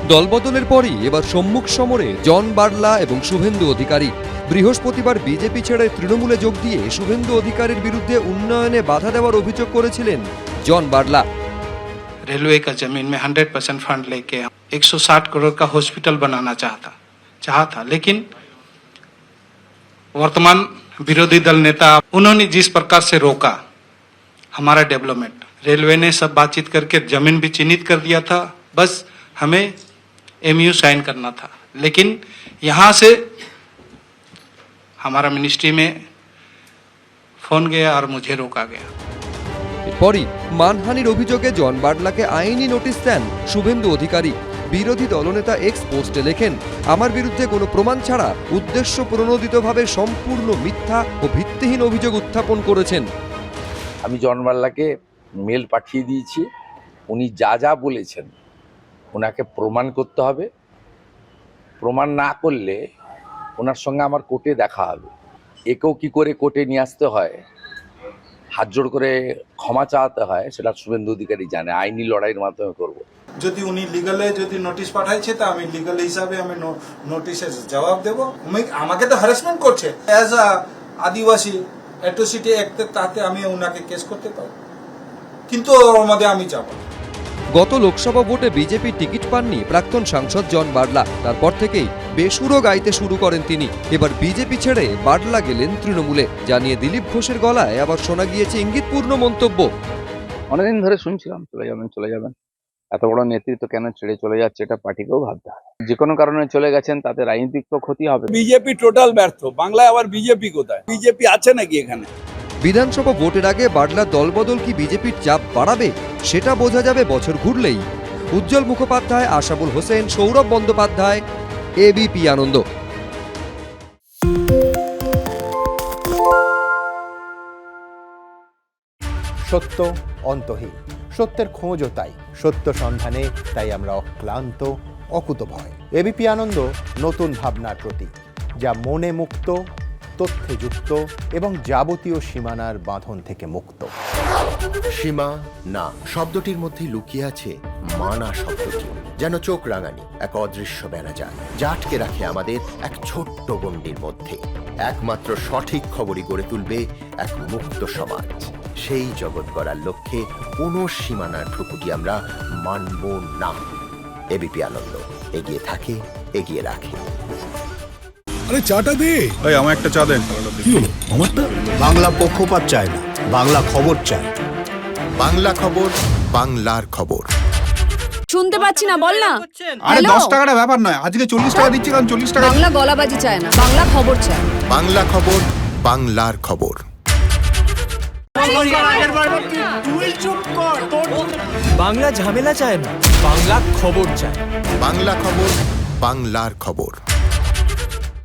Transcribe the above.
দলবদলের পরই এবার সম্মুখ সমরে জন বার্লা এবং শুভেন্দু অধিকারী। বৃহস্পতিবার বিজেপি ছেড়ে তৃণমূলে যোগ দিয়ে শুভেন্দু অধিকারীর বিরুদ্ধে উন্নয়নে বাধা দেওয়ার অভিযোগ করেছিলেন জন বার্লা। रेलवे का जमीन में 100% फंड लेके 160 करोड़ का हॉस्पिटल बनाना चाहा था, लेकिन वर्तमान विरोधी दल नेता उन्होंने जिस प्रकार से रोका हमारा डेवलपमेंट, रेलवे ने सब बातचीत करके जमीन भी चिन्हित कर दिया था, बस हमें एमयू साइन करना था, लेकिन यहाँ से हमारा मिनिस्ट्री में फोन गया और मुझे रोका गया। এরপরই মানহানির অভিযোগে জন বার্লাকে আইনি নোটিশ দেন শুভেন্দু অধিকারী। বিরোধী দলনেতা এক্স পোস্টে লেখেন, আমার বিরুদ্ধে কোনো প্রমাণ ছাড়া উদ্দেশ্য প্রণোদিতভাবে সম্পূর্ণ মিথ্যা ও ভিত্তিহীন অভিযোগ উত্থাপন করেছেন। আমি জন বার্লাকে মেল পাঠিয়ে দিয়েছি, উনি যা যা বলেছেন ওনাকে প্রমাণ করতে হবে। প্রমাণ না করলে ওনার সঙ্গে আমার কোর্টে দেখা হবে। একেও কি করে কোর্টে নিয়ে আসতে হয়, হাত জোড় করে ক্ষমা চাওয়াতে হয়, সেটা শুভেন্দু অধিকারী জানে। আইনি লড়াইয়ের মাধ্যমে করব। যদি উনি লিগালে যদি নোটিশ পাঠাইছে তা আমি লিগাল হিসাবে আমি নোটিশের জবাব দেব। আমাকে তো হ্যারাসমেন্ট করছে as a Adivasi atrocity act, তাতে আমি ওনাকে কেস করতে পারি, কিন্তু ওর মধ্যে আমি যাব। গত লোকসভা ভোটে বিজেপির টিকিট পাননি প্রাক্তন সাংসদ জন বার্লা। তারপর থেকেই বেসুরো গাইতে শুরু করেন তিনি। এবার বিজেপি ছেড়ে বার্লা গেলেন তৃণমূলে, জানিয়ে দিলীপ ঘোষের গলায় আবার শোনা গিয়েছে ইঙ্গিতপূর্ণ মন্তব্য। অনেকদিন ধরে শুনছিলাম চলে যাবেন, এত বড় নেতৃত্ব কেন ছেড়ে চলে যাচ্ছে, এটা পার্টিকেও ভাবতে হয়। যে কোনো কারণে চলে গেছেন, তাতে রাজনৈতিক তো ক্ষতি হবে। বিজেপি টোটাল ব্যর্থ। বাংলায় আবার বিজেপি কোথায়? বিজেপি আছে নাকি এখানে? বিধানসভা ভোটের আগে বার্লার দলবদল কি বিজেপির চাপ বাড়াবে, সেটা বোঝা যাবে বছর ঘুরলেই। উজ্জ্বল মুখোপাধ্যায়, আশাবুল হোসেন, সৌরভ বন্দ্যোপাধ্যায়, এবিপি আনন্দ। সত্য অন্তহীন, সত্যের খোঁজও তাই, সত্য সন্ধানে তাই আমরা অক্লান্ত, অকুতভয়। এবিপি আনন্দ নতুন ভাবনার প্রতীক, যা মনে মুক্ত, তথ্যে যুক্ত এবং যাবতীয় সীমানার বাঁধন থেকে মুক্ত। সীমা না শব্দটির মধ্যে লুকিয়ে আছে মানা শব্দটি, যেন চোখ রাঙানি এক অদৃশ্য বেড়াজাল, যা আটকে রাখে আমাদের এক ছোট্ট গণ্ডির মধ্যে। একমাত্র সঠিক খবরই গড়ে তুলবে এক মুক্ত সমাজ। সেই জগৎ গড়ার লক্ষ্যে কোনো সীমানার ঠুকুটি আমরা মানব না। এবিপি আনন্দ এগিয়ে থাকে, এগিয়ে রাখে। আরে চাটা দে। এই আমার একটা চা দেন। কি হলো আমারটা? বাংলা পক্ষপাত চায় না, বাংলা খবর চায়। বাংলা খবর, বাংলার খবর। শুনতে পাচ্ছি না, বল না। আরে 10 টাকাটা ব্যাপার নয়, আজকে 40 টাকা দিচ্ছি, কারণ 40 টাকা। বাংলা গলাবাজি চায় না, বাংলা খবর চায়। বাংলা খবর, বাংলার খবর। বাংলা ঝামেলা চায় না, বাংলা খবর চায়। বাংলা খবর, বাংলার খবর।